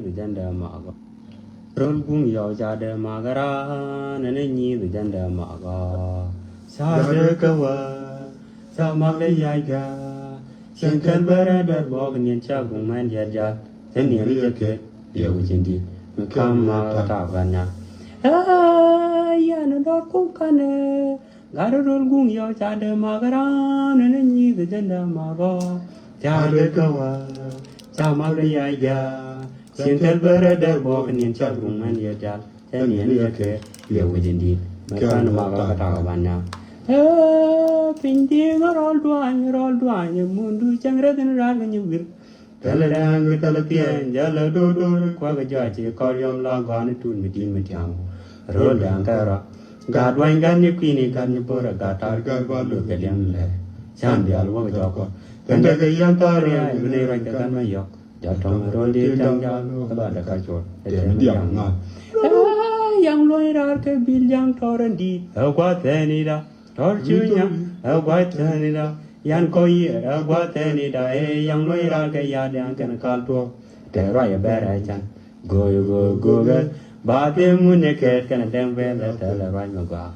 the gender mago. Roll gung yo jade magara, nani the gender mago. Sade kawa, Samale yaga, Shankan Barada Bogan and Chagung man yaja, then nearly a kid, dear which indeed, come Matavana. Ah, yan dot cookane, got a roll gung yo jade magaran, and then the gender mago. Jade kawa, Samale yaga, Shankan Barada Bogan and Chagung man yaja, then nearly a kid, dear which indeed, Makan Matavana. Pinti ngorol duanya mundu changra den ragan yubir taladang talapian jala do kwa gajachi koryam la gan tun mitin mityang rol dang kara gadwain gan ni kwini gan ni bora gatar gar balu kelyam le chan dial wa joko kanda ga yang tarya ibne ran ka gan ma yok jatong rol di tang ja ba da ka chot yang nga yang loi rar ke bil yang toran di kwa tenida Tortunya, a white tenida, Yan Koi, a white tenida, a young lawyer, a yard and can call to the right bad agent. Go, but the moonicat can attend where the tell a right go.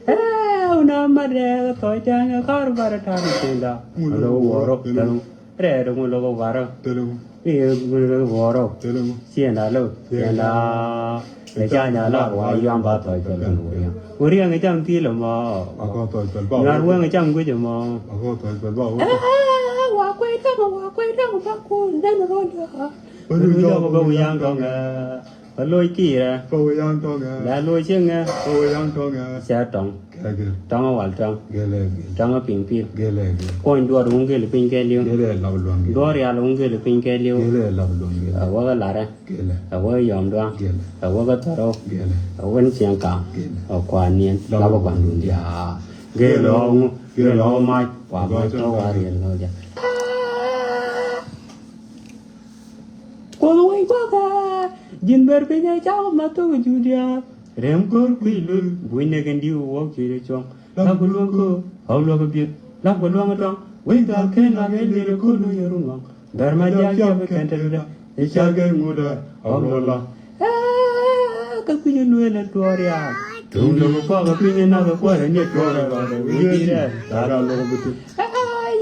Oh, no, mother, toy tang a car about a time. Low war up, red logo water, war up, see and I look, and le chanya la wa yam ba toy pel kan uri ang chang ti lo mo ako toy pel ba ngar wa chang gu je mo ako toy pel ba wa kwai ta ba ku den ro ya uri yo ba go yang dong ga ba loi ki ra go yang dong ga la loi ching ga go yang dong ga sa tong tong wa tong tong ping pi point do rung ge le ping ge liu do ya lung ge le ping ge liu wa ga la ra wa yom do wa ga ta ro wa ni chiang ka kwa nien la ba kwan dun dia ge lo mai wa ba to wa ri lo ja ko wei ko ka jin ber pe nya chao ma to ju dia rem kor kui lu bui ne gan diu wo chi re chong la ko lu ko hau lo ko bi la ko lu ma tong wei da ke na ge le ko lu ye ru ngong dar ma ja ya be kan ta da e cha ge ngu da hau lo la ka ku ye lu le to ria tung lo ko ka pi ne na ko ko re ne to ra ra wi di re da ra lo bu tu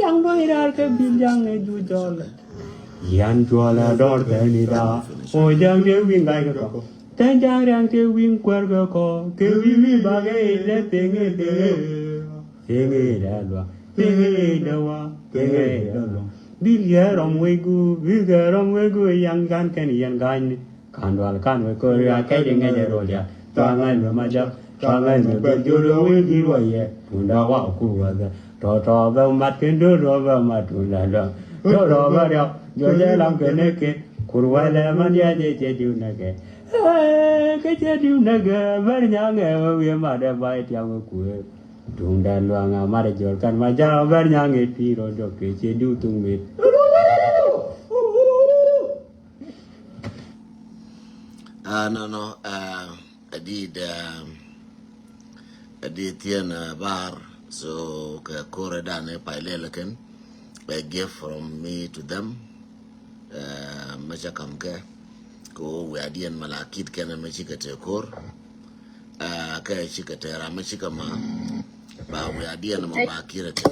yang lo ira ke bi jang e ju jol yan chua la dor te ni da o jang de wing gai ka ko tan jang rang te wing kwar ka ko ke wi ba ge le te nge da wa te nge da lo bil ye rom we gu yang gan ken yan gan kan wal kan we ko ya ke de nge ro ya ta ngai me ma ja ta ngai me be ju lo we ji wa ye un da wa ku wa da to ba ma tin do ro ba ma tu la da ro ba ya yo le lam ke ne ke kurwa le man ya je ju na ke cái chết yêu nè gờ mấy nhà nghề mà mà để bay theo cái cuối trung đàn loang à mà để chọn căn mà giao mấy nhà nghề thì rồi được cái chết yêu tung mệt no I did in bar so cái kore đàn này phải lên lakin a gift from me to them mà chắc cầm cái ko we adian malakit kana machika te kor ka chika te ra machika ma ba we adian ma ba kira te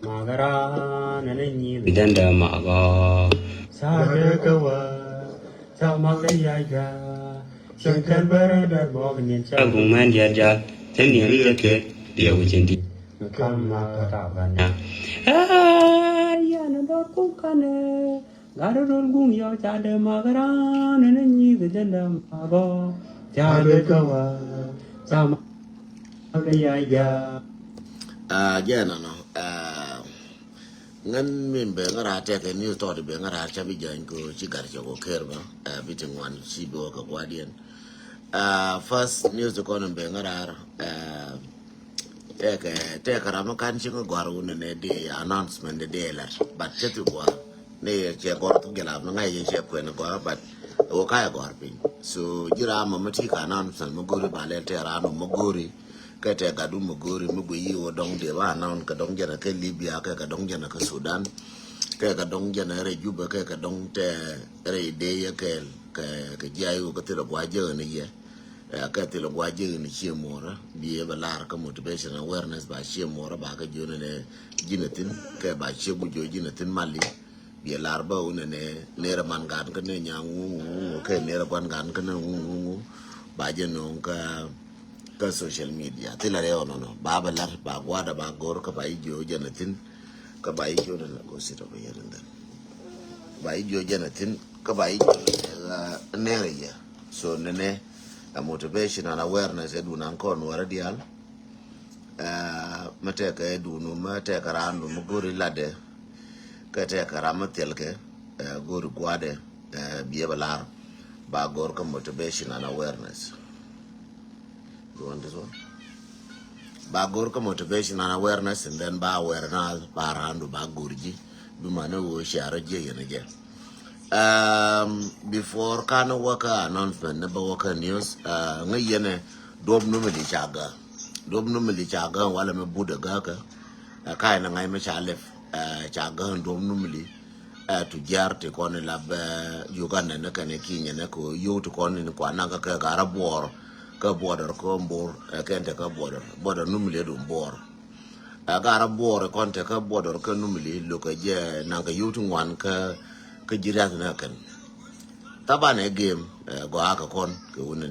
magara nani bidanda maga sa de kawa sa magre ya ga shankan barada bognin cha gungman ya ja tani ri ke dia wujindi kama ta bana ya na do ko kana Garurul gung yo chade magara nani the janda mago chade kawa sama ya ja no ngan min be ngara te ke new to be ngara cha bi jan ko chi gar ko kerba bitin wan chi bo ka guardian first news ko no be ngara te ka ram kan chi ko gwaru ne de announcement de la but chetu kwa ne che gor tu gela na ngai che ko ne ko but o ka gor pin so jira ma mati ka announcement mo gori ba le te ra no mo gori ka te ga du mo gori mo bu yi o dong de ba na ka dong jana ka libya ka dong jana ka sudan ke ka dong jana re juba ke ka dong te re de ya ke jayu ko te lo gwa je ne ye ka te lo gwa je ne chi mora bi e balar ka motivation awareness ba chi mora ba ka jo ne jinatin ke ba chi bu jo jinatin mali bi lar ba une ne ra man gan ka ne nyangu ke ne ra kwan gan ka ne ba je no ka social media te la re no ba balar ba gwa da ba gor ka ba jo janatin ka ba jo na ko sito ba yaran dan ba jo janatin ka ba jo ne re ya so ne a motivation and awareness edu nan kon wara dial mate ka edu no mate ka randu mo gori lade ka te ka ramatel ke gori gwade biye balar ba gor ka motivation and awareness you want this one ba gor ka motivation and awareness and then ba awareness ba randu ba gorji bi mane wo share je yene je before kana waka announcement na ba waka news ngayene dob no meli chaga wala me buda gaka kai na ngai me chalef chaga dob no meli to jarte kon la ba Uganda na kana kinya na ko yoto kon ni kwa nanga ka gara bor ka border ko mbor kente ka border no meli do mbor gara bor kon te ka border ka no meli lo ka je nanga yoto wan ka jirat na kan tabane game go aka kon ke wonne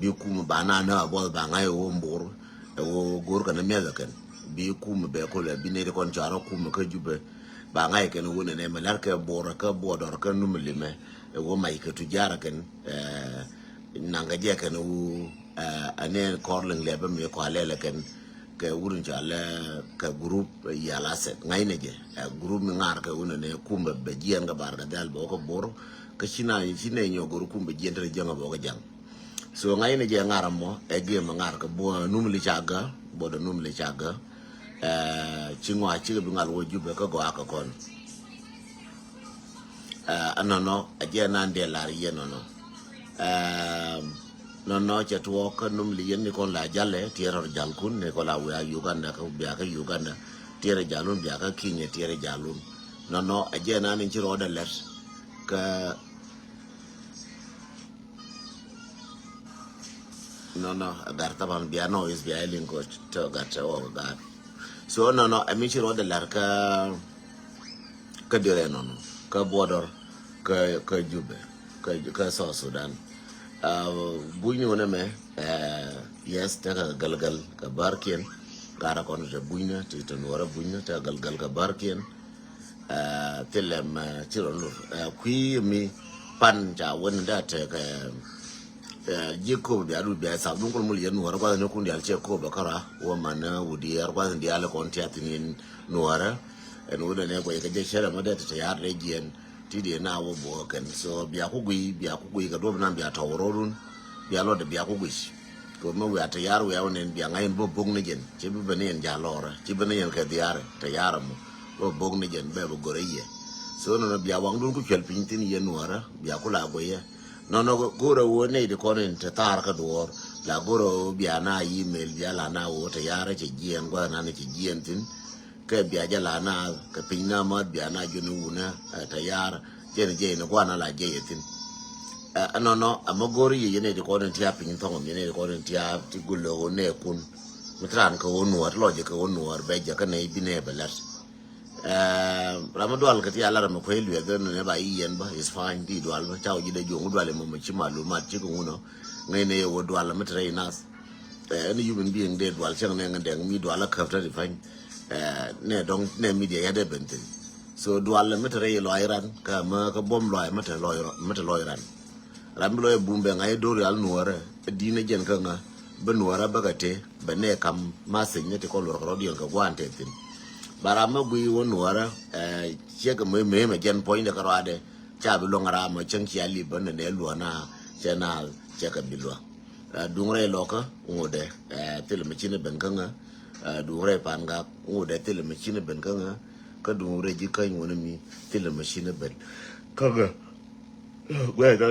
bi kuma bana na bo ba ngai wo mbor wo gor kan me da kan bi kuma be ko le bi ne kon jaro kuma ka jube ba ngai kan wonne ne malar ka bor ka bodor ka numli me wo mai ka tu jara kan nanga je kan wo ane korling le ba me ko ale kan ke wurin jala ka group ya la set ngai ne je group mi ngar ka wona ne kumba be jien ga bar ga dal bo ko bor ka china nyo gor kumba jien re janga bo ga jang so ngai ne je ngar mo e ge ma ngar ka bo numli chaga bo do numli chaga chingwa chi bi ngal wo jube ka go aka kon anono aje nan de la ye no no cha tuo ka num li yen ko la jale tiero jal kun ne ko la wa Uganda ka bia ka Uganda tiere jalun bia ka kinye tiere jalun no aje na ni chiro da let ka no agar taban bia no is bia lin ko to ga to ga so no ami chiro da let ka dire no ka border ka jube ka so Sudan buñu wona me yes ta galgal ka barken gara kon je buñna ti to wara buñna ta galgal ka barken telem tiron kui mi pan ja wonda ta ka jiko bi alu bi sa dun ko mul yen wara kwa ne kun di alche ko bakara wo mana wudi ar kwa ndi ala kon ti atinin nuara en woda ne ko ka je shara mada ta yar region tidi na wo bo kan so bia ku gui ka do na bia tawrorun bia lo de bia ku gui ko mo wa ta yar wa ne bia ngai bo bog ne gen ci bi bene en ja lora ci bene en ka diar ta yar mo bo bog ne gen be bo gore ye so no bia wang dun ku chel pin tin ye nuara bia ku la go ye no goro wo ne de ko ne ta tar ka do la goro bia na email bia la na wo ta yar ci gien gwa na ne ci gien tin ke bia jala na ka pinna ma bia na junu na ta yar je ne kwana la je yetin no amagori ye ne de ko ne tia pin to ne de ko ne tia ti gulo ne kun mitran ka wonu war loje ka wonu war be ja ka ne bi ne belat ramadwal ka ti ala ma ko elu ya ne ba yen ba is fine di dwal ba taw ji de jongu dwal mo chi malumat chi ko uno ngai ne wo dwal ma tre nas any human being de dwal chang ne ngandeng mi dwal ka ta di fine ne dong ne media ya de benten so dual metere lo iran ka ma ka bom lo mete lo iran ram lo bumbe ngai do real nuara dine jen ka nga be nuara bagate be ne kam ma segne te ko lo ro diel ka gwante tin barama gui wo nuara che ka me jen point ka rade cha bi lo ngara ma chen ki ali ban ne lo na channel che ka bilwa dungre lo ka ngode tel me chine ben ka nga dure panga ngode tele machine ben kanga ka dure ji kan wona mi tele machine ben kaga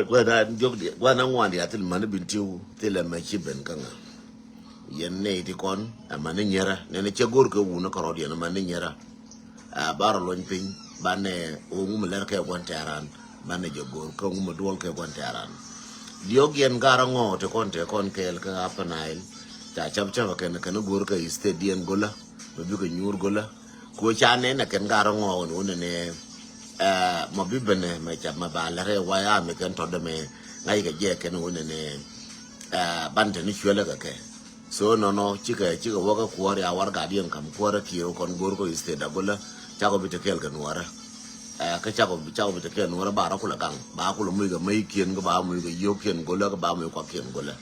gwa da jogdi gwa na ngwandi atil man bintiu tele machine ben kanga yen ne di kon amane nyera ne ne chegor ka wuna ka rodi na man nyera baro loñ pin bane ungum ler ke wan taran bane jogor ko ngum duol ke wan taran diogien garango te kon kel ka apanail ta chap chap ken gor ka stadium gola bi ko nyur gola ko chane na ken garango no ne ma bibene ma chap ma balare wa ya me ken to de me ngai ga je ken no ne bante ni chwele ka ke so no chika waka kuwar ya war guardian kam kuwar kiyo kon gor ko stadium gola chako bi te kel kan wara ka chako bi te kel wara bara kula kang ba kula mu ga mai kien ga ba mu ga yo kien gola ga ba mu ko kien gola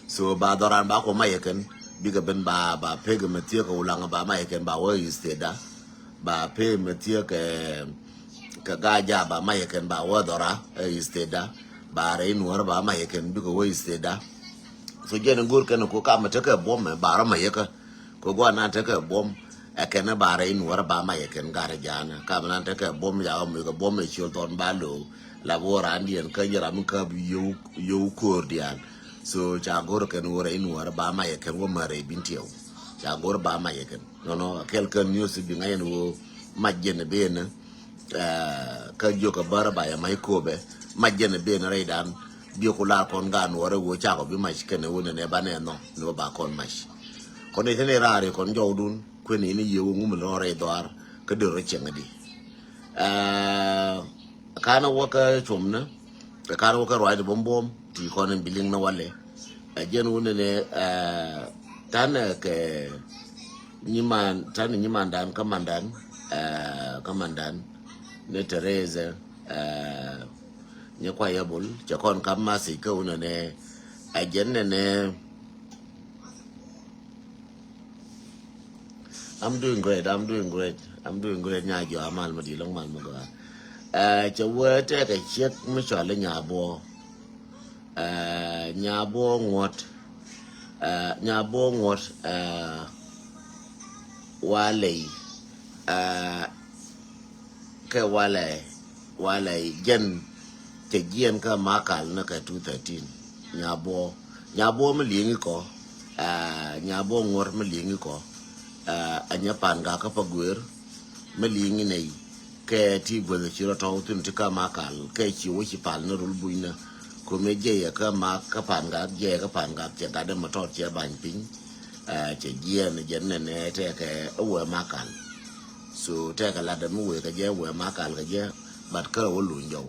so ba doran ba ko mai ken biga ben ba pe ga metie ko ulanga ba mai ken ba wo isteda ba pe metie ka ga ja ba mai ken ba wo dora isteda ba re nuar ba mai ken biga wo isteda so je ngor ken ko ka mata ka bom ba ra mai ka ko gwa na ta ka bom akene ba re nuar ba mai ken ga re jana ka na ta ka bom ya mu ga bom e chul ton ba lo la bora andien ka jara mun ka yo kordian so jagor ken wora in wora ba ma yeken wo mare bintiyo jagor ba ma yeken no quelqu'un news bi ngayen wo majjene bena ka joka bara ba ya mai kobe majjene bena reidan bi ko la kon gan wora wo chago bi ma ken wo ne ba ne no ba kon mash kon ne rare kon jowdun ko ni yewu ngum lo re doar ka de ro chengadi kana waka chumna kana waka roi de bom ti konen biling na wale jen wona ne tana ke nyiman dan kamandan ne Teresa nyakwa yabul jakon kama si ka wona ne ajen ne I'm doing great nya jo amal madi long mal mo ga chawe te ka chek mi chale nyabo nyabo ngot wale ke wale gen te gien ka makal na ka 213 nyabo me lingi ko nyabo ngot me lingi ko anya panga ka pagwer me lingi nei ke ti gwele chiro to tun ti ka makal ke chi wo chi pal na rul buina ko me je ya ka ma ka panga je ka panga je ga de motor che ban pin che je ne je ne te ke wo makal so te ka la de mu we ka je wo makal ka je bat ka wo lu njo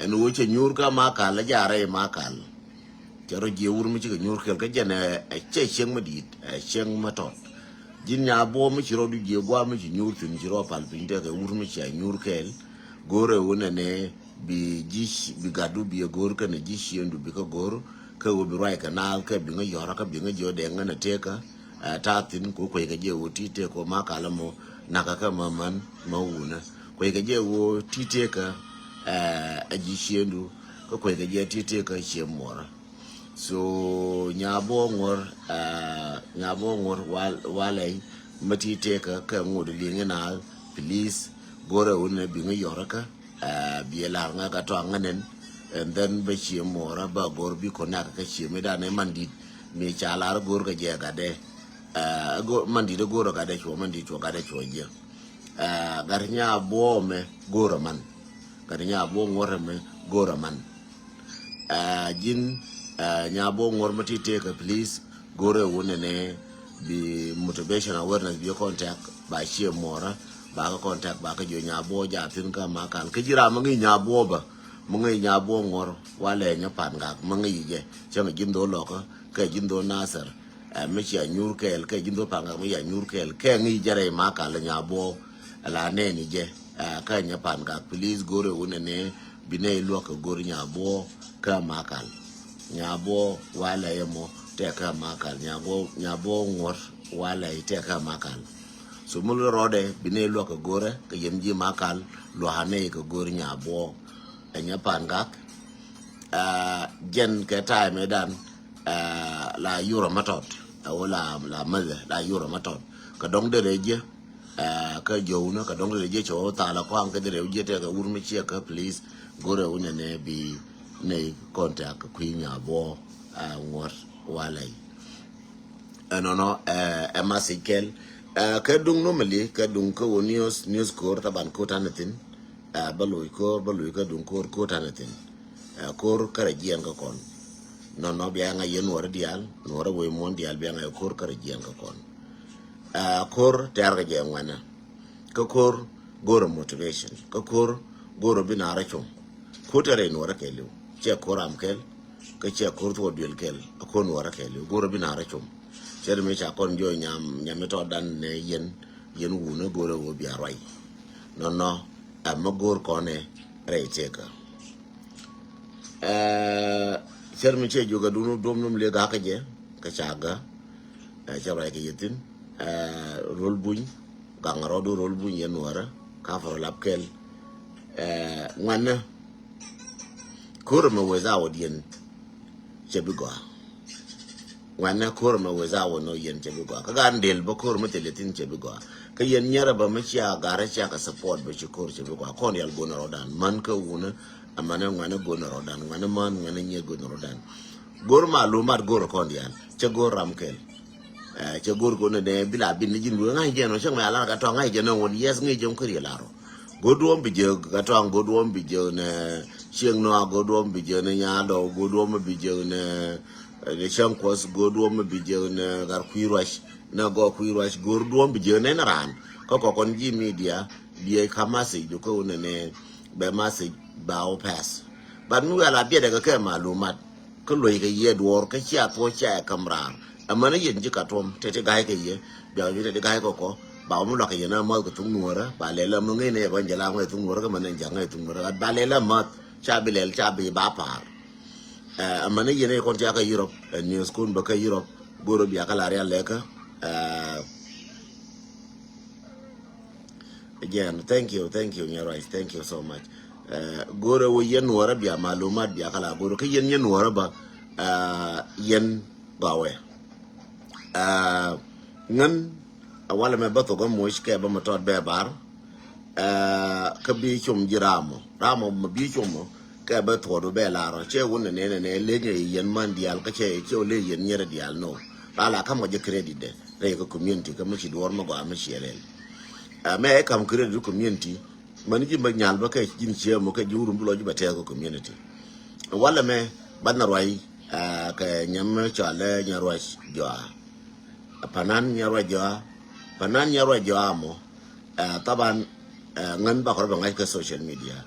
en wo che nyur ka makal la jare makal che ro je wur mi chi ka nyur kel ka je ne che cheng ma dit cheng ma tot jin nya bo mi chiro du je gwa mi nyur tin chiro pal pin de ke wur mi cha nyur kel gore wona ne bi gadu bi gor ka ne jishi ndu bi ka gor ka wo bi rai ka na ka bi nga yora ka bi nga jo de nga na te ka ta tin ko ko ga je wo ti te ko ma kala mo na ka maman mauna ko ga je wo ti te ka a jishi ndu ko ga je ti te ka che mora so nyabo ngor walai mati te ka ngod li ngana please gore wona bi nga yora ka bi la nga ka to nganen and then be chi mora ba gor bi ko na ka chi me da ne mandi mi cha la gor ga je ga de go mandi de gor ga de cho mandi cho ga de cho je gar nya bo me gor man gar nya bo ngor me gor man jin nya bo ngor mati te ka please gore wona ne bi motivation awareness bi contact ba chi mora ba ka contact ba ka jo nya bo ja tin ka ma kan ke jira ma ngi nya bo ba mo ngi nya bo ngor wale nya pan ga ma ngi je che ma jin do lo ka jin do nasar me chi anyur kel ka jin do pan ga mi ya nyur kel ke ngi jare ma ka la nya bo la ne ni je ka nya pan ga please gore wona ne bi ne lo ka gor nya bo ka ma kan nya bo wale mo te ka ma kan nya bo ngor wale te ka ma kan so mulu rode bine lo ka gore ka yemji makal lo hane ka gore nya bo enya pangak gen ke ta medan la euro matot wala la male la euro matot ka dong de reje ka jowna ka dong de reje cho ta la ko an ka de reje te ka urmi che ka please gore una ne bi ne contact ku nya bo ngor walai no emasikel ka dung normally ka dung ko news kor taban ko tanatin baloi ka dung ko tanatin kor kara jian ka kon no biya nga yen wor dial no ra we mon dial biya nga kor kara jian ka kon kor ter ga je ngwana ka kor goro motivation ka kor goro binara chum ko tere no ra kelu che koram kel ka che kor to duel kel ko no ra kelu goro binara chum cher me cha kon jo nyam to dan ne yen wu ne goro wo biya rai no ma gor ko ne re cheka cher me che jo ga dum num le ga ka je ka chaga cha rai ke yitin rol buñ gangaro do rol buñ yen wara ka faro lapkel ngwana kor ma weza wodien chebigo ngwana kor ma weza wono yen chebigo ka ga ndel ba kor ma teletin chebigo ka yen nyara ba ma cha gara cha ka support ba chi kor chebigo kon yal go na rodan man ka wuna amana ngwana go na rodan ngwana man ngwana nye go na rodan gor ma lu mat gor kon yal che gor ramkel che gor ko ne bila bin ni jin ngai je no chang ma la ka to ngai je no won yes ngai je ko ri la ro godwom bi je ka to godwom bi je ne chieng no godwom bi je ne nya do godwom bi je ne chang kos godwom bi je ne gar kuirash na go kuirash godwom bi je ne ran ko kon ji media bi ka message ko ne be message ba o pass but nu ala bi de ka malumat ko loy ka ye dwor ka cha to cha kamran amana yen ji katom tete gai ke ye bia ju tete gai ko ba mu la ke na ma ko tung nuora ba le la mu ngai ne ba jala ngai tung nuora ka manen jang ngai tung nuora ba le la mat cha bi le cha bi ba par amana yen e kon ja ka Europe news kun ba ka Europe goro bia ka la real le ka again thank you Nyarwaj thank you so much goro wo yen nuora bia malumat bia ka la goro ka yen nuora ba yen bawe ngan wala me bato go moish ke ba motot be bar ka bi chum jiramo ramo ma bi chum ke ba to do be la ro che won ne le ne yen man dial ka che le yen nyere dial no ala kam go je credit de re ko community ka mi dor ma go am chielel me kam credit community man ji ba nyal ba ka jin che mo ka juru mbulo ji ba te ko community wala me ban na roi ka nyam chale Nyarwaj jo panan Nyarwaj jo amo taban ngan ba ko ba ngai ka social media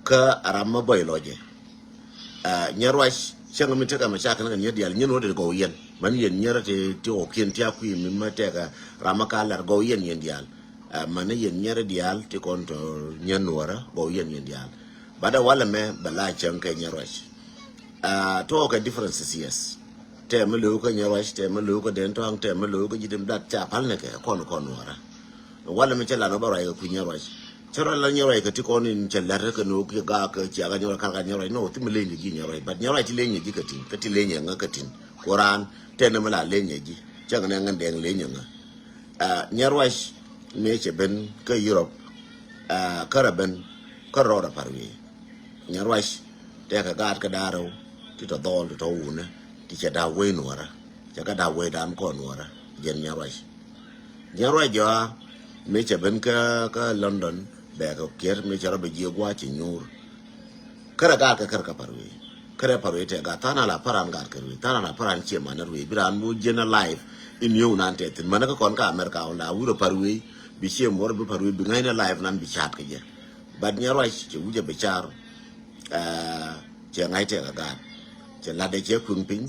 ka arama boy loje Nyarwaj changa mi teka ma chaka ngan yedial nyen wode go yen man yen nyara te o kien ti akui mi mateka rama ka lar go yen dial man yen nyara dial ti kon to nyenwara go yen dial bada wala me bala changa Nyarwaj to ka differences yes te me lu ko Nyarwaj te me lu ko den to ang te me lu ko jidim dat cha pal ne ke kon wara wala me chala no bara ku Nyarwaj chara la Nyarwaj ka ti kon in chala ka no ki ga ka cha ga Nyarwaj ka Nyarwaj no ti me le ni Nyarwaj but Nyarwaj ti le ni ji ka ti le ni nga ka tin Quran te ne me la le ni ji cha ga ngan den le ni nga Nyarwaj me che ben ka Europe karaben ka roda parwi Nyarwaj te ka ga ka daro ti to dol to une ti cha da we nuora cha ga da we dan ko nuora jen Nyarwaj jo me che ben ka London be ko ker me cha be ji gwa chi nyur kara ga ka parwe kare parwe te ga tana la paran ga kerwe tana la paran che manar we biran mu jena live in you nan te tin manaka kon ka America on la wuro parwe bi che mor bi parwe bi ngai na live nan bi chat ke je bad Nyarwaj che wuje be char che ngai te ga che la de che kun pin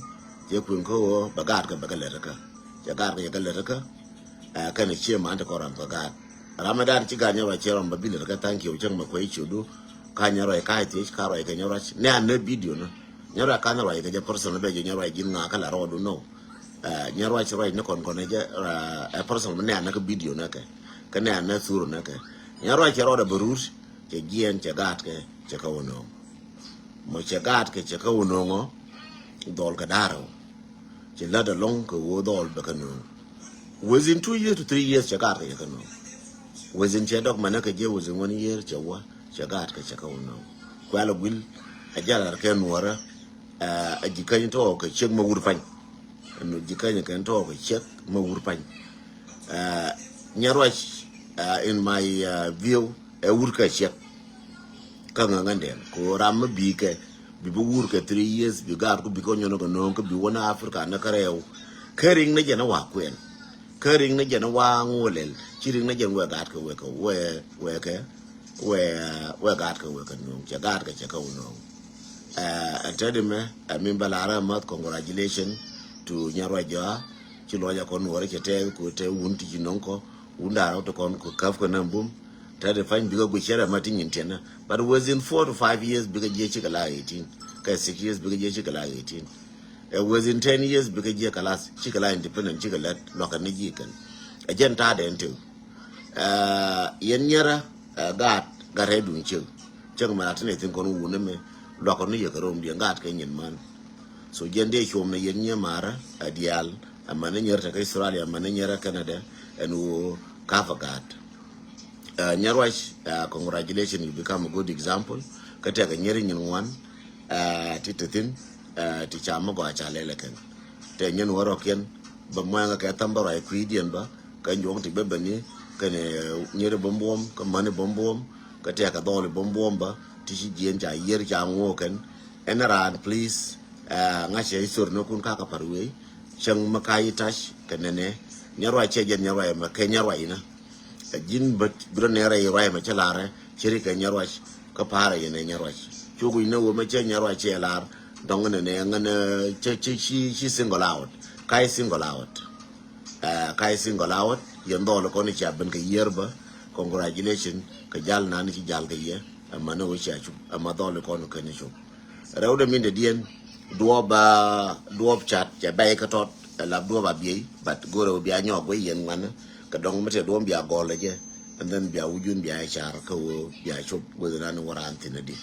che kun ko bagat ka bagale ka che gar ka le ka ka ne che ma ta ko ram ga Ramadan ci ga Nyarwaj che ram babil ka thank you chen ma ko chudu ka Nyarwaj ka ti ka ro ka Nyarwaj ne an video no Nyarwaj ka Nyarwaj ka je person be je Nyarwaj jin nga ka la ro do no Nyarwaj ro ne kon je a person ne an ka video na ka ne an suru na ka Nyarwaj ro da burur che gien che gat ke che ka wono mo che gat ke che ka wono ngo dol ka daro che la da long ko wo dol be ka no within 2 years to 3 years che gat ke ka no within che dog manaka je within 1 year che wa che gat ke che ka wono kwala gwil a jala ke nuora a jikany to ke che ma wurfan no jikany ke to ke che ma wurfan Nyarwach in my view a urka chek kanga ngande ko ram bi ke bi bu urka 3 years bi gar ko bi ko nyono no ko bi wona Africa na karew kering na jena wa kwen kering na jena wa ngolel chiring na jen we gat ko we ko we gat ko we ko no ja gat ka ko no atademe amimbalara mat congratulations to Nyarwaja ci loja kon wore ci te ko te wunti ci nonko wundara to kon ko kaf ko nambum tade fañ biga go chere mati nyintena but within 4 to 5 years biga je ci kala 18 ka 6 years biga je ci kala 18 within 10 years biga je kala ci kala independent ci kala lokan ni jikan ajen ta da ente yen nyara gat gare dun ci jeng ma tane tin kon wuna me lokon ni yekarom di gat ka nyen man so jende chom na yen nyamara adial amana nyerta ka Australia amana nyera Canada and wo kafagat Nyarwach congratulations, you become a good example ka ta ga nyeri nyin wan titatin ti chama go cha leleken te nyen woro ken ba mo nga ka tambara ku idien ba ka njong ti bebani ka ne nyeri bombom ka mane bombom ka ta ka dole bombom ba ti ji jen ja yer ja ngoken enara please nga che isur no kun ka ka parwe chang makai tash kanene Nyarwa che jen Nyarwa ma ke Nyarwa ina jin but bro ne rai rai ma chalare chiri ka Nyarwa ka para yene Nyarwa chugu ina wo ma che Nyarwa che lar dong ne ngane che chi single out kai single out yendo lo ko ni cha ben ka yerba congratulations ka jal na ni jal ka ye amma no cha chu amma do lo ko no ka ni chu rawde min de dien duob chat ja bay ka tot la duob abi but goro bi anyo go yen wan ka dong mate do bi agole je and then bi awujun bi achar ka wo bi achop wona no waranti na di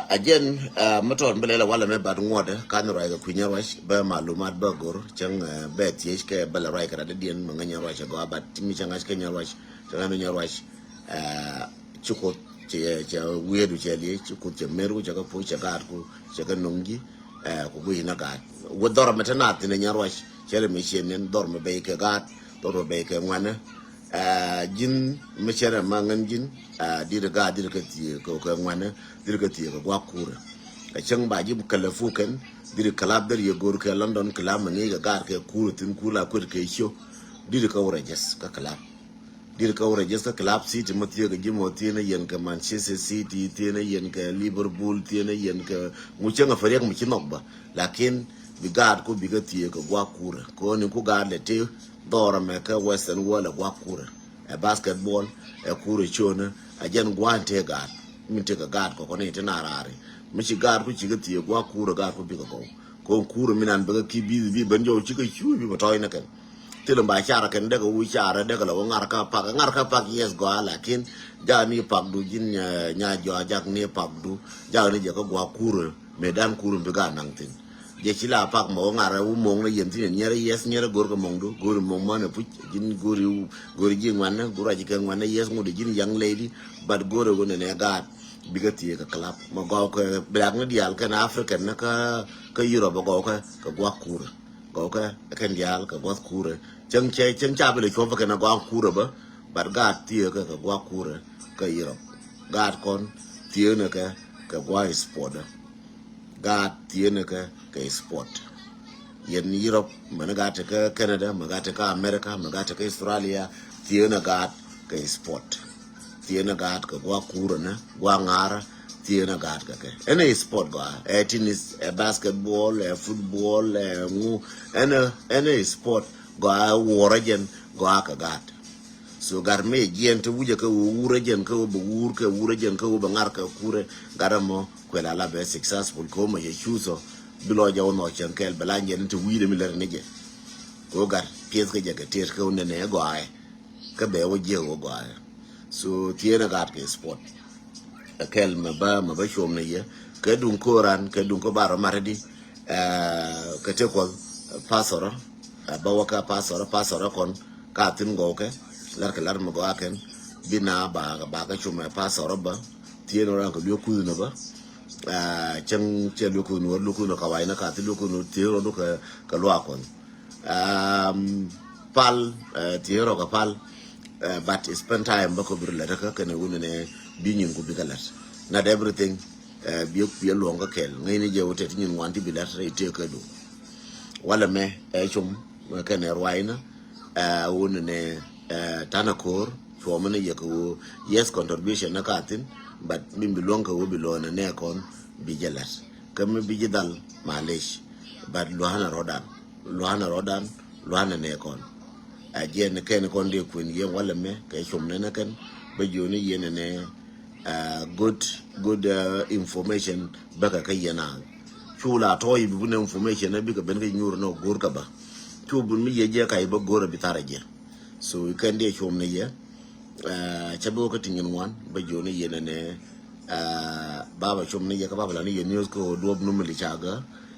again moton belela wala me bad ngode kan ro ga kunya wash ba malumat ba gor chang bet yes ke bela rai ka de dien manganya wash go bat mi changa ke nya wash changa nya wash chukot che wedu che li chukot che meru che ka po che gar ku che ka nongi ku go ina ga wo dor metana tin nya wash che le mi chen dor me be ke gat dor be ke ngwana jin me chere mangan jin di de ga di ka ti ko ka ngwana di ka ti ko gwa kura ka chang ba jib kala fuken di kala der ye gor ke London kala mani ga gar ke kuru tin kula ku ke sho di ka wora jes ka kala dir ka wora just club city matiyo ga jimo tiene yen ka Manchester City tiene yen ka Liverpool tiene yen ka muchenga fariyak muchinokba lakin bigad ko biga tiye ka gwa kura ko ni ku gad le te dora me ka Western wala gwa kura basketball kura chona ajen gwante gad min te ka gad ko ne te narare michi gad ku chiga tiye gwa kura gad ko biga ko kura minan biga ki bi banjo chika chu bi batoy na kan tilo ba chara kan daga wu chara daga la ngar ka pak yes go lakin ja ni pak du jin nya jo jak ni pak du ja ni je ko gwa kuro medan kuro be ga nang tin je chila pak mo ngar wu mong na yen tin nyere yes nyere gor ko mong du gor mong ma na puch jin gor ji ngwana gor ji kan ngwana yes mu de jin young lady but gor go ne ga bigati ka club mo go ko blag na dial kan African na ka Europe go ka gwa kuro go ka kan dial ka gwa kuro chang cha bele ko ka na gwa kura ba bar ga tie ka gwa kura ka Europe ga kon tie na ka gwa sport ga tie na ka sport yen Europe man ga ta ka Canada man ga ta ka America man ga ta ka Australia tie na ga ka sport tie na ga ka gwa kura na gwa ngara tie na ga ka any sport ga tennis basketball football any sport go wораген go aka gat so gar me gien to wuje ka wuragen ka bo wur ka wuragen ka bo ngar ka kure garamo ko la be successful ko mo ye chuso bilo jaw no chen kel belanje to wide mi ler neje ko gar pies ka jaga ter ka ne go ay ka be wo je go ay so tiena gat ke sport kel ma ba shom ne ye ka dun ko ran ka dun ko baro maradi ka te ko pasoro bawaka pasora kon ka tin go ke lar mo go aken bina ba ka chuma pasora ba tieno ran ko yoku no ba chang che yoku no ka waina ka tin yoku no tieno do ka lo akon pal tiero ka pal but spend time bako bir la ka kana woni ne bi nyin ko bigalat not everything bi longa kel ngai ni je wote nyin wanti bilat re te ka do wala me chum kana rwaina woni ne tanakor for mane yako yes contribution na katin but min bi longa wo bi lona ne kon bi jalat kam bi jidal malish but lohana rodan lohana ne kon again ken kon de kun yen wala me kay chum ne kan ba joni yen ne good information baka kay yana chula toy bi bu information na bi ka ben kay nyur no gor ka ba chu bu mi ye je kay ba gor bi taraje so kan de chum ne ye cha bo ka tingin wan ba joni yen ne baba chum ne ye ka baba la ni news ko do no mi chaga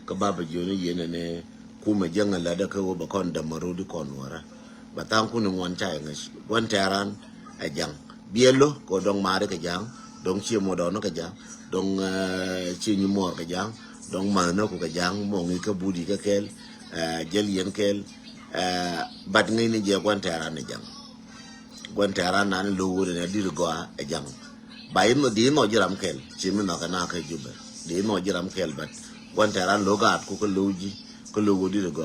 ka baba joni yen ne kuma jangala da ka ba kon da marudi kon wara batang kun ngwan chai ngas wan taran ajang bielo ko dong mare ka jang dong chi mo do no ka jang dong chi ni mo ka jang dong ma no ko ka jang mo ngi ka budi ka kel jel yen kel bat ngi ni je wan taran ajang wan taran nan lo wure ne dir go ajang bayin no di no jiram kel chi mi no ka na ka jube di no jiram kel bat wan taran lo ga ko loji ko lo wodi go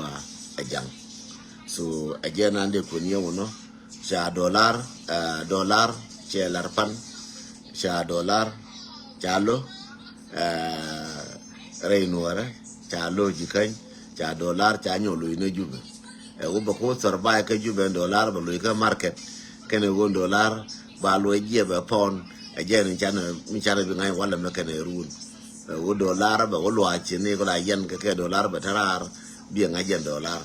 ajang so again ande kunye wono cha dollar che larpan cha dollar chalo reinwara chalo jikan cha dollar cha nyolo ine jube wo bako sarba ka jube dollar ba lo ka market kene won dollar ba lo je ba pon again chana mi chana bi ngai wala me kene run wo dollar ba wo lo achi ne ko la yen ka dollar ba tarar bi ngai dollar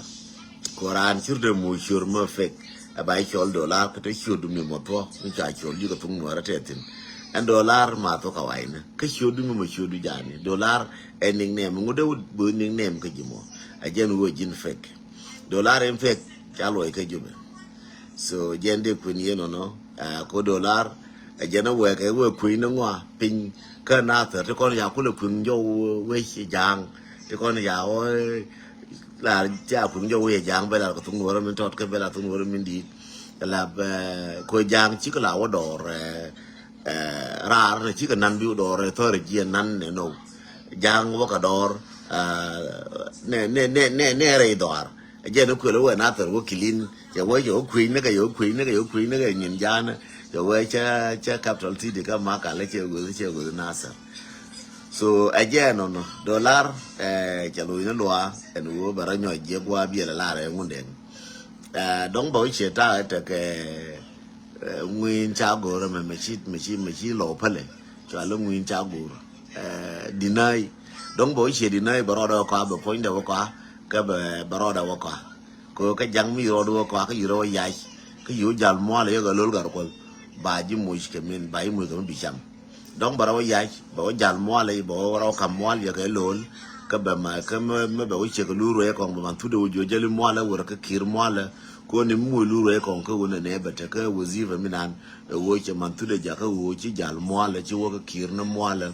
Koran churde mo shur ma fek abai chol dollar ka te shudu mi moto ni cha chol ji ka tung no ra tetin and dollar ma to ka waina ka shudu mi mo shudu jani dollar ending name ngude bu ning name ka jimo ajen wo jin fek dollar en fek chalo ka jube so jende kun yeno no ko dollar ajena we ka we kuin ngwa pin ka na ta te kon ya ku le kun jo we jang te kon ya o là cha cũng cho về giang bây giờ có thùng nuôi mình thọt cái bây giờ thùng nuôi mình đi là coi giang chỉ có lão đỏ ra rồi chỉ có năn biu đỏ rồi thôi rồi chia năn này nô giang vô cả đỏ nè rồi đỏ giờ nó cười là nát rồi có kilin giờ với chỗ queen nó cái nhìn ra nó giờ với cha capital city cái mà cả lấy chơi người nasa so again no dollar chalo ina loa enu baranyo je kwa biela la re ngunden dong boy cheta ta ke ngwin cha go re me chi lo phale chalo ngwin cha go dinai dong boy che dinai baroda kwa ba point da kwa ka ba baroda kwa ko ka jang mi ro do kwa ka yiro yai ka yu jal mo le ga lol gar ko ba ji mu ke min ba yi mu ko bi cham dong barawa yai bawa jal moale bawa raw kam moale ya lol ka ba ma ka me bawa che ko luro e kon ba tu do jo jeli moale wor ka kir moale ko ni mu luro e kon ka wona ne ba ta ka wazifa minan wo che man tu de ja ka wo chi jal moale chi wo ka kir na moale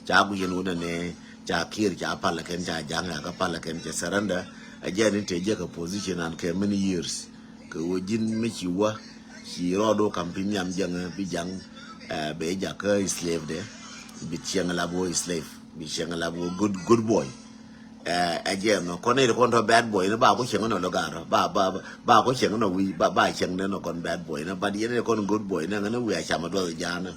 cha gu yen wona ne cha kir cha pala ken cha janga ka pala ken che saranda again te je ka position an ke many years ka wo jin me chi wa chi rodo campaign yam janga bi jang be jaka slave de bi chiang la boy slave bi chiang la boy good boy again no kon ne kon to bad boy no ba ko chiang no logaro ba ko chiang no wi ba chiang no kon bad boy no ba di ne kon good boy na no wi a chama do jana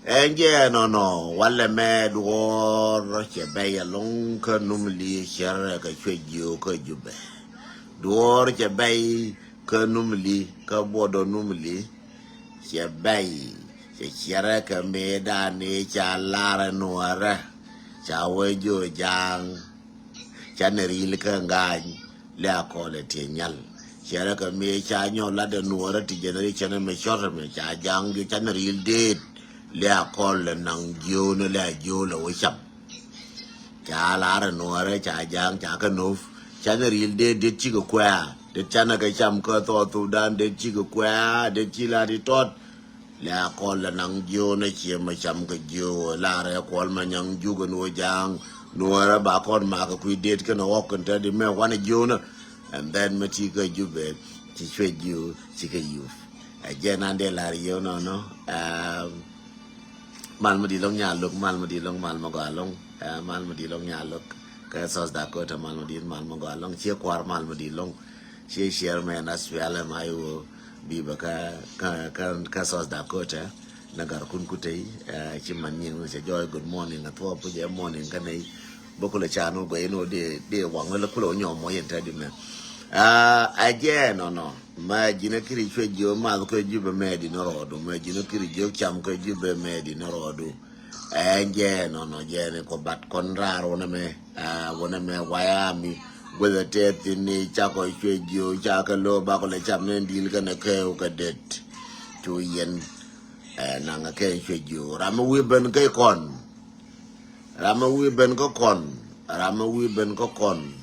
again no wala me do ro che be ya long ka numli shara ka chwejo ka jube do che be ka numli ka bodo numli che be Chera ka meda ni cha lara nuara cha wejo jang cha neril ka ngany le akole tinyal chera ka me cha nyola de nuara ti generi chana me shora me cha jang ge cha neril de le akole nang jo no le jo lo cham cha lara nuara cha jang cha ka nuf cha neril de chi ko kwa de chana ka cham ko to tu dan de chi ko kwa de chi la di tot la call la nang jo na chi ma cham ka jo la re call ma nyang ju go no jang no ra ba kon ma ka ku det ka no ok ta di me wan jo na and then ma ti ka ju be chỉ chơi nhiều chỉ cái yêu giờ nan để là yêu nó mal mà đi long nhà lúc mal mà đi long mal mà gọi long mal mà đi long nhà lúc cái South Dakota mal mà gọi long chia qua mal mà đi long chia share man Australia mà yêu bị baka ka South Dakota nagar kun kutai chỉ mình nhìn sẽ joy good morning at all bây morning cái này boko le chano go eno de wang le kulo nyo mo yen tadi me aje no ma jina kiri chwe jo ma ko jube me di no rodo ma jina kiri jo cham ko jube me di no rodo aje no je ne ko bat kon raro na me wona me wayami whether death ni cha ko chwe jo cha ka lo ba ko le cham ne dil ka ne ke o ka det to yen na nga ke chwe jo ram wi ben ke kon rama wi ben ko kon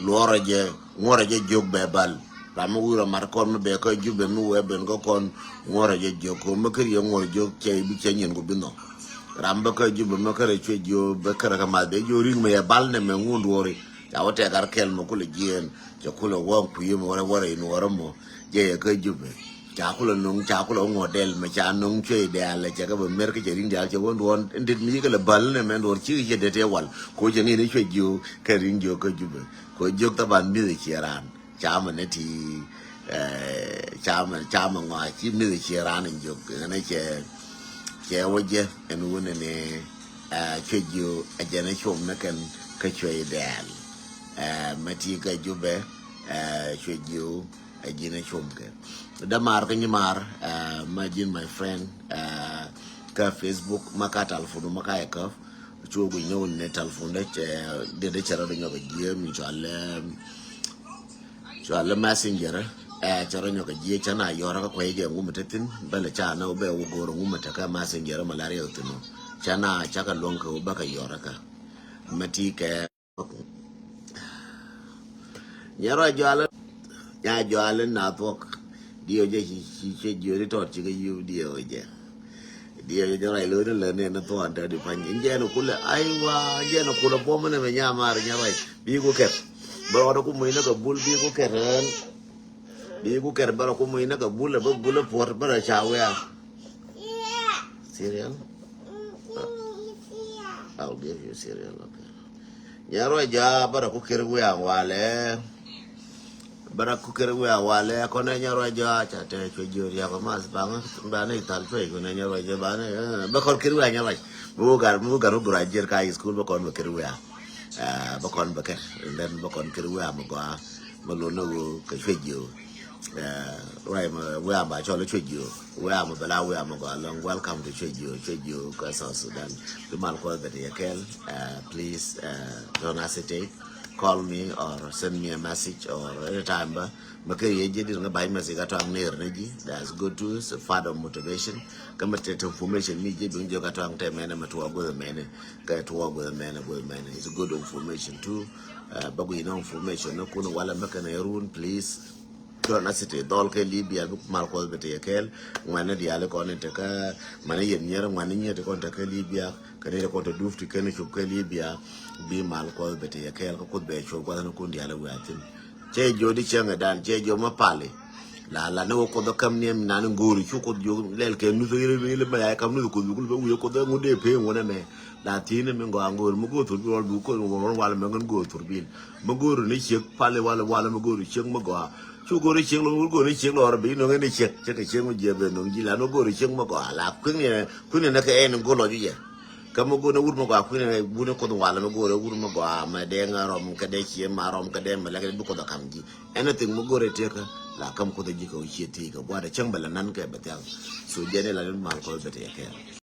lora je ngora je jog bebal rama wi ra mar kon be ko jube nu we ben ko kon ngora je jog ko makar yo ngor jog che bi che nyen ko bino ramba ko jube makar che jo be kara ka mal be jo ring me bal ne me ngundu wori ya wote gar kel mo ko le jien je ko lo won ku yimo wora inu wora mo je ko jube cha ko lo nung cha ko lo ngodel me cha nung che de ala cha ka be mer ke ring dal che won won ndit mi ke le bal ne men wor chi je de te wal ko je ni che ju ke ring jo ko jube ko jog ta ban mi che ran cha ma ne ti cha ma ngwa chi mi che ran jo ne che wo je en won ne che ju a je ne chom na kan ka che dal ma ti ka jube che ju a je ne chom ke damar ka nyimar imagine my friend ka Facebook maka telephone maka ka chugo nyo ne telephone de chara do nyoga giem chale messenger chara nyoga gie chana yora ka kwege ngumtetin bale chana obe ugoro ngumta ka messenger malaria utino chana chaka lonka ubaka yora ka mati ke nyara jale na tok dio je chi jori to chi ga yu dio je rai lo le ne na to anda di pan je no kula aiwa je no kula po mene me nya mar nya rai bi ku ker ba do ku mu ina ka bul bi ku ker ba ku mu ina ka bul ba bul por ba cha we cereal I'll give you cereal okay nya rai ja ba ku ker we wale bara ku kere we awale ko na nyaro ja cha te chwe jori ya ko mas bang ba ne tal chwe ko na nyaro ja ba ne ba ko kere we nyaro bu gar bra jer ka school ba ko kere we ba kon ba ke den ba kon kere we ma go ma lo no ko chwe jo right ma we ba cho le chwe jo we ma ba la we ma go long welcome to chwe jo ko South Sudan the mal ko be de kel please don't hesitate call me or send me a message or anytime because you did not buy message at ang near neji that's good to us father motivation come at information me je bin jo gatang te mena matwa go the mena ga to go the mena it's good information too bago ino information no kuno wala makana yarun please don't hesitate dol ke Libya bu mal ko bete kel ngwana di ale ko ne te ka mane yen nyere ngwana nyete ko te ka Libya ka ne ko to dufti ken chu ke Libya bi mal ko bete kel ko be chu ko na ko ndi ale watin che jodi chenga dan che jo ma pale la no ko do kam nem nan ngori chu ko jo lel ke nu so yele ma kam nu ko bu ko ko do ngode pe ngona me la tine me ngo ngor mu go tur bi bu ko wala me ngon go tur bil mo gor ni che pale wala mo gor che mo go chú cô đi chiếng luôn cô đi chiếng rồi bị nó nghe đi chiếng chắc cái chiếng mà giờ về nó chỉ là nó cô đi chiếng mà có là khuyên này nó cái em nó cô lo gì vậy cái mà cô nó uống mà có khuyên này bu nó có đồ là nó cô nó uống mà có mà đen rom cái đen chiếng mà rom cái đen mà lại cái bu có đồ cầm gì anything mà cô đi chơi cái là cầm cô đi cái gì cái qua để chiếng bả là năn cái bả theo số giờ này là nó mang cô bả theo cái